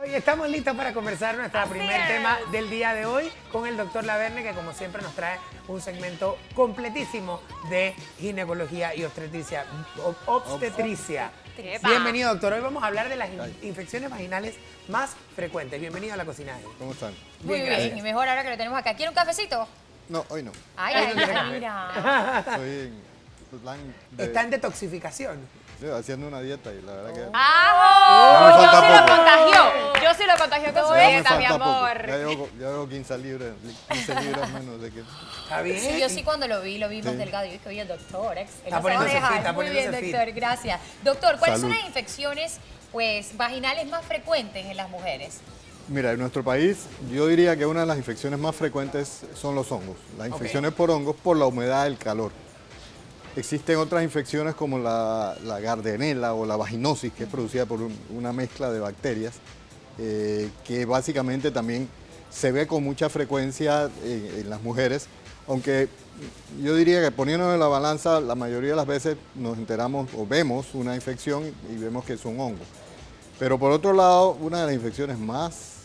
Y estamos listos para conversar nuestro primer tema del día de hoy con el doctor Laverne, que como siempre nos trae un segmento completísimo de ginecología y obstetricia. Bienvenido, doctor. Hoy vamos a hablar de las infecciones vaginales más frecuentes. Bienvenido a la cocina. ¿Cómo están? Muy bien, y mejor ahora que lo tenemos acá. ¿Quiere un cafecito? No, hoy no. Ay, mira. Estoy en plan de... Está en detoxificación. Sí, haciendo una dieta y la verdad que... ¡Ah! Ya me Yo falta sí lo poco. contagió. Yo sí lo contagió con su ya me dieta, mi falta poco. amor. Ya llevo 15 libras menos de que... ¿Está bien? Sí, yo sí cuando lo vi más Sí. delgado. Yo dije, oye, doctor, Está poniéndose fit, está Muy bien, poniéndose fit. doctor, gracias. Doctor, ¿cuáles son Salud. las infecciones vaginales más frecuentes en las mujeres? Mira, en nuestro país yo diría que una de las infecciones más frecuentes son los hongos. Las infecciones por hongos por la humedad del calor. Existen otras infecciones como la Gardnerella o la vaginosis, que es producida por una mezcla de bacterias, que básicamente también se ve con mucha frecuencia en las mujeres, aunque yo diría que poniéndonos en la balanza, la mayoría de las veces nos enteramos o vemos una infección y vemos que es un hongo. Pero por otro lado, una de las infecciones más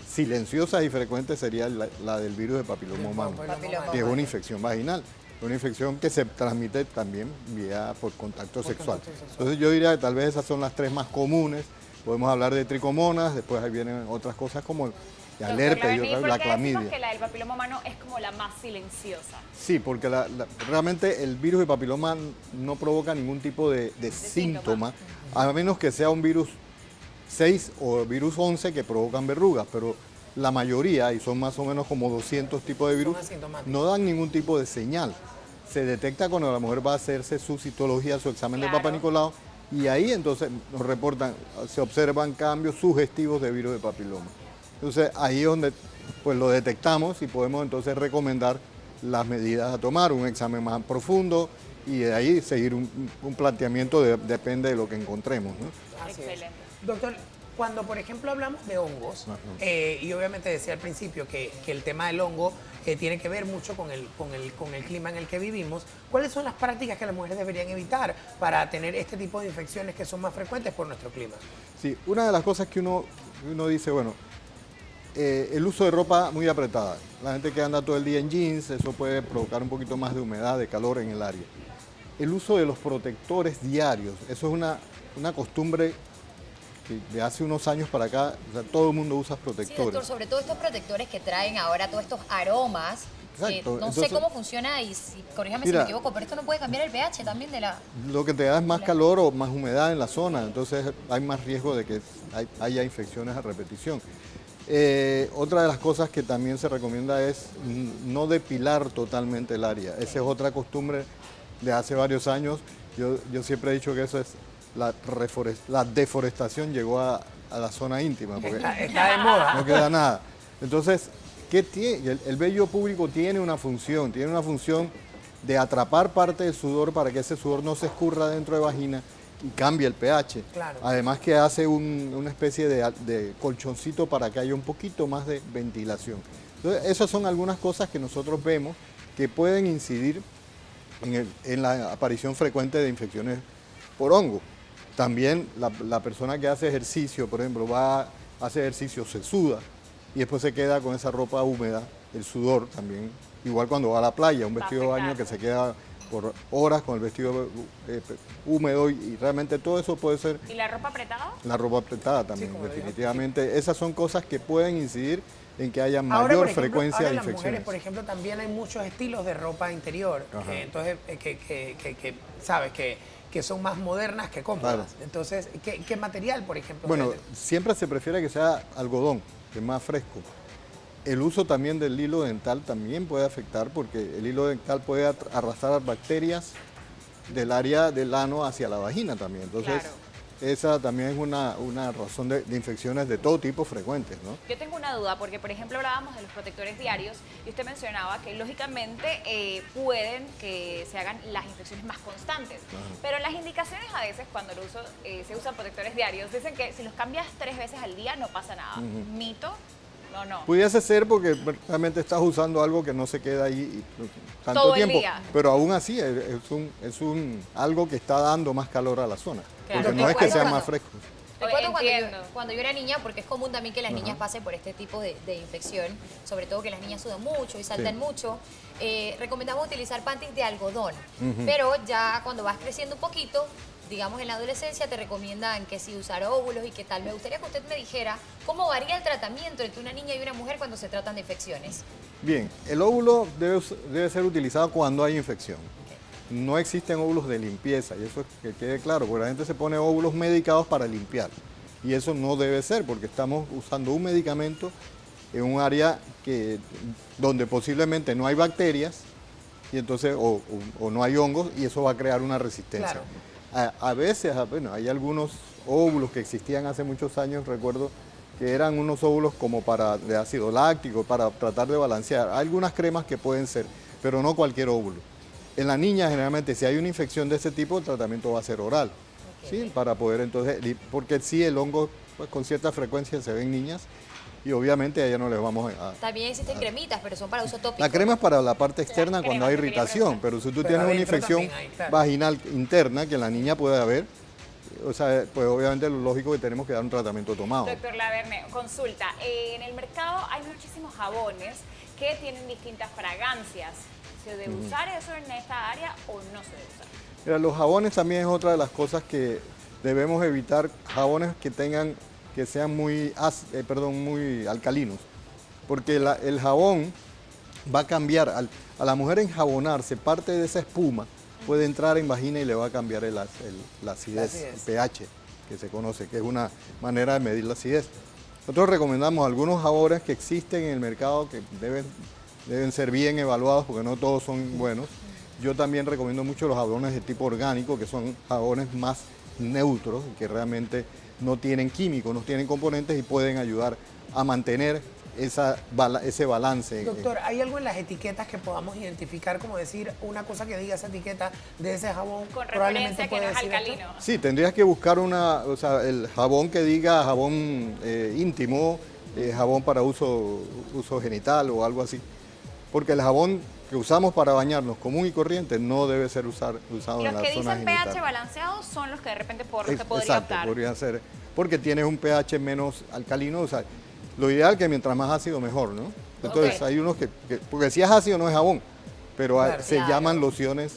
silenciosas y frecuentes sería la del virus de papiloma humano, que es una infección vaginal. Una infección que se transmite también por contacto sexual. Entonces yo diría que tal vez esas son las tres más comunes. Podemos hablar de tricomonas, después ahí vienen otras cosas como el herpes y la clamidia. Decimos que la del papiloma humano es como la más silenciosa. Sí, porque realmente el virus de papiloma no provoca ningún tipo de síntoma, a menos que sea un virus 6 o virus 11 que provocan verrugas, pero la mayoría, y son más o menos como 200 tipos de virus, no dan ningún tipo de señal. Se detecta cuando la mujer va a hacerse su citología, su examen de Papa Nicolau, y ahí entonces nos reportan, se observan cambios sugestivos de virus de papiloma. Entonces ahí es donde pues, lo detectamos y podemos entonces recomendar las medidas a tomar, un examen más profundo y de ahí seguir un planteamiento, depende de lo que encontremos, ¿no? Excelente. Doctor, cuando por ejemplo hablamos de hongos, y obviamente decía al principio que el tema del hongo tiene que ver mucho con el clima en el que vivimos, ¿cuáles son las prácticas que las mujeres deberían evitar para tener este tipo de infecciones que son más frecuentes por nuestro clima? Sí, una de las cosas que uno dice, bueno, el uso de ropa muy apretada. La gente que anda todo el día en jeans, eso puede provocar un poquito más de humedad, de calor en el área. El uso de los protectores diarios, eso es una costumbre que de hace unos años para acá, o sea, todo el mundo usa protectores. Sí, doctor, sobre todo estos protectores que traen ahora todos estos aromas. Exacto. No sé cómo funciona y corríjame si me equivoco, pero esto no puede cambiar el pH también de la... Lo que te da es más calor o más humedad en la zona, entonces hay más riesgo de que haya infecciones a repetición. Otra de las cosas que también se recomienda es no depilar totalmente el área. Esa es otra costumbre de hace varios años. Yo siempre he dicho que eso es la deforestación llegó a la zona íntima. Porque Está de moda. no queda nada. Entonces, ¿qué tiene? El vello púbico tiene una función de atrapar parte del sudor para que ese sudor no se escurra dentro de vagina y cambie el pH. Claro. Además que hace una especie de colchoncito para que haya un poquito más de ventilación. Entonces, esas son algunas cosas que nosotros vemos que pueden incidir en la aparición frecuente de infecciones por hongo. También la persona que hace ejercicio, por ejemplo, hace ejercicio, se suda y después se queda con esa ropa húmeda, el sudor también. Igual cuando va a la playa, un vestido de baño que se queda por horas con el vestido húmedo y realmente todo eso puede ser... ¿Y la ropa apretada? La ropa apretada también, Sí, definitivamente. Esas son cosas que pueden incidir en que haya Ahora, mayor por ejemplo, frecuencia ahora de las infecciones. mujeres, por ejemplo, también hay muchos estilos de ropa interior, entonces, sabes, que son más modernas que cómodas. Claro. Entonces, ¿qué material, por ejemplo? Bueno, siempre se prefiere que sea algodón, que es más fresco. El uso también del hilo dental también puede afectar porque el hilo dental puede arrastrar bacterias del área del ano hacia la vagina también. Entonces, esa también es una razón de infecciones de todo tipo frecuentes, ¿no? Yo tengo una duda, porque por ejemplo hablábamos de los protectores diarios y usted mencionaba que lógicamente pueden que se hagan las infecciones más constantes. Pero las indicaciones a veces cuando se usan protectores diarios dicen que si los cambias 3 veces al día no pasa nada. ¿Mito? No. Pudiese ser porque realmente estás usando algo que no se queda ahí tanto todo el tiempo, día. pero aún así es algo que está dando más calor a la zona, Claro. porque no es que sea más fresco. Recuerdo Entiendo. cuando yo era niña, porque es común también que las niñas pasen por este tipo de infección, sobre todo que las niñas sudan mucho y saltan Sí. mucho, recomendamos utilizar panties de algodón. Pero ya cuando vas creciendo un poquito, digamos en la adolescencia, te recomiendan que si usar óvulos y qué tal. Me gustaría que usted me dijera cómo varía el tratamiento entre una niña y una mujer cuando se tratan de infecciones. Bien, el óvulo debe ser utilizado cuando hay infección. No existen óvulos de limpieza, y eso es que quede claro, porque la gente se pone óvulos medicados para limpiar. Y eso no debe ser, porque estamos usando un medicamento en un área donde posiblemente no hay bacterias, y entonces, o no hay hongos, y eso va a crear una resistencia. A veces, bueno, hay algunos óvulos que existían hace muchos años, recuerdo, que eran unos óvulos como de ácido láctico, para tratar de balancear. Hay algunas cremas que pueden ser, pero no cualquier óvulo. En la niña, generalmente, si hay una infección de ese tipo, el tratamiento va a ser oral, ¿sí? Para poder entonces, porque sí, el hongo, pues, con cierta frecuencia se ve en niñas, y obviamente a ella no les vamos a... También existen cremitas, pero son para uso tópico. La crema es para la parte externa La cuando crema, hay te quería irritación, preguntar. pero si tú Pero tienes una adentro infección también hay, claro. vaginal interna que en la niña puede haber, o sea, pues obviamente lo lógico es que tenemos que dar un tratamiento tomado. Doctor Laverne, consulta. En el mercado hay muchísimos jabones que tienen distintas fragancias. ¿Se debe usar eso en esta área o no se debe usar? Mira, los jabones también es otra de las cosas que debemos evitar, jabones que sean muy alcalinos, porque el jabón va a cambiar, a la mujer enjabonarse, parte de esa espuma puede entrar en vagina y le va a cambiar la acidez, el pH, que se conoce, que es una manera de medir la acidez. Nosotros recomendamos algunos jabones que existen en el mercado que deben ser bien evaluados porque no todos son buenos. Yo también recomiendo mucho los jabones de tipo orgánico, que son jabones más neutros, que realmente no tienen químicos, no tienen componentes y pueden ayudar a mantener ese balance. Doctor, ¿hay algo en las etiquetas que podamos identificar, como decir una cosa que diga esa etiqueta de ese jabón? Con probablemente referencia que puede no es decir esto? alcalino. Sí, tendrías que buscar el jabón que diga jabón íntimo, jabón para uso genital o algo así. Porque el jabón que usamos para bañarnos común y corriente no debe ser usado en Los la que zona dicen genital. pH balanceado son los que de repente por los que podría Exacto, optar. podría ser. Porque tienes un pH menos alcalino, o sea, lo ideal es que mientras más ácido mejor, ¿no? Entonces Ok. hay unos porque si es ácido no es jabón, pero Claro. se Claro. llaman lociones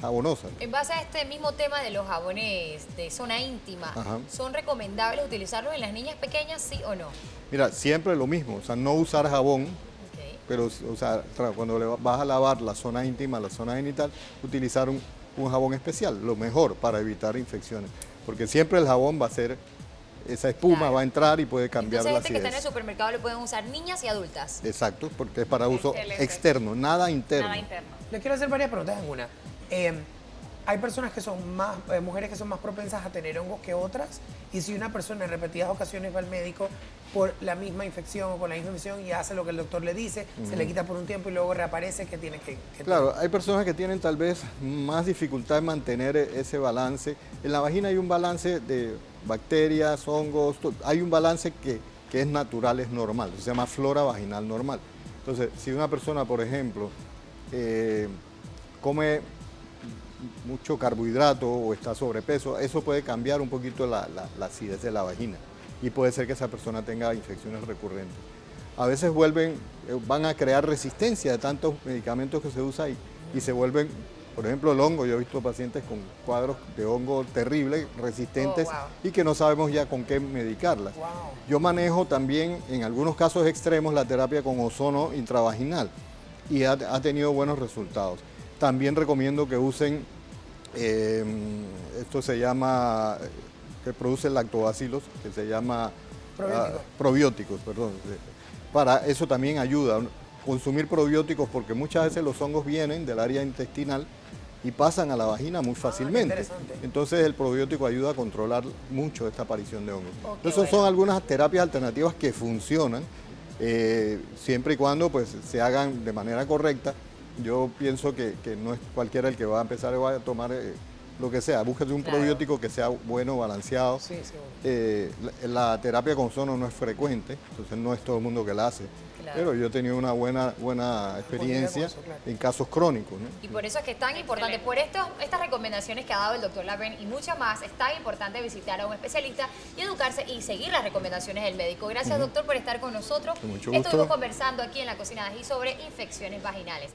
jabonosas. En base a este mismo tema de los jabones de zona íntima, Ajá. ¿son recomendables utilizarlos en las niñas pequeñas, sí o no? Mira, siempre lo mismo, o sea, no usar jabón, Ok. pero o sea, cuando vas a lavar la zona íntima, la zona genital, utilizar un jabón especial, lo mejor para evitar infecciones. Porque siempre el jabón va a ser, esa espuma Claro. va a entrar y puede cambiar Entonces, la este que está en el acidez. supermercado lo pueden usar niñas y adultas. Exacto, porque es para uso Excelente. externo, nada interno. Nada interno. Le quiero hacer varias preguntas en una. Hay personas que son más, mujeres que son más propensas a tener hongos que otras, y si una persona en repetidas ocasiones va al médico por la misma infección o con la misma infección y hace lo que el doctor le dice, se le quita por un tiempo y luego reaparece, ¿qué tiene que Claro, hay personas que tienen tal vez más dificultad en mantener ese balance. En la vagina hay un balance de bacterias, hongos, hay un balance que es natural, es normal, se llama flora vaginal normal. Entonces, si una persona, por ejemplo, come mucho carbohidrato o está sobrepeso, eso puede cambiar un poquito la acidez de la vagina y puede ser que esa persona tenga infecciones recurrentes. A veces van a crear resistencia de tantos medicamentos que se usan y se vuelven, por ejemplo, el hongo. Yo he visto pacientes con cuadros de hongo terribles, resistentes, Oh, wow. y que no sabemos ya con qué medicarlas. Wow. Yo manejo también, en algunos casos extremos, la terapia con ozono intravaginal y ha tenido buenos resultados. También recomiendo que usen, esto se llama, que produce lactobacilos, que se llama probióticos, perdón. Para eso también ayuda, consumir probióticos, porque muchas veces los hongos vienen del área intestinal y pasan a la vagina muy fácilmente. interesante. Entonces el probiótico ayuda a controlar mucho esta aparición de hongos. Oh, qué Entonces bueno. son algunas terapias alternativas que funcionan, siempre y cuando pues, se hagan de manera correcta. Yo pienso que no es cualquiera el que va a empezar a tomar lo que sea. Búsquese un Claro. probiótico que sea bueno, balanceado. Sí, seguro. La terapia con ozono no es frecuente, entonces no es todo el mundo que la hace. Claro. pero yo he tenido una buena experiencia eso, claro. en casos crónicos, ¿no? Y por eso es que es tan importante, por estas recomendaciones que ha dado el doctor Laverne y muchas más, es tan importante visitar a un especialista y educarse y seguir las recomendaciones del médico. Gracias, doctor, por estar con nosotros. Con mucho gusto. Estuvimos conversando aquí en La Cocina de Ají sobre infecciones vaginales.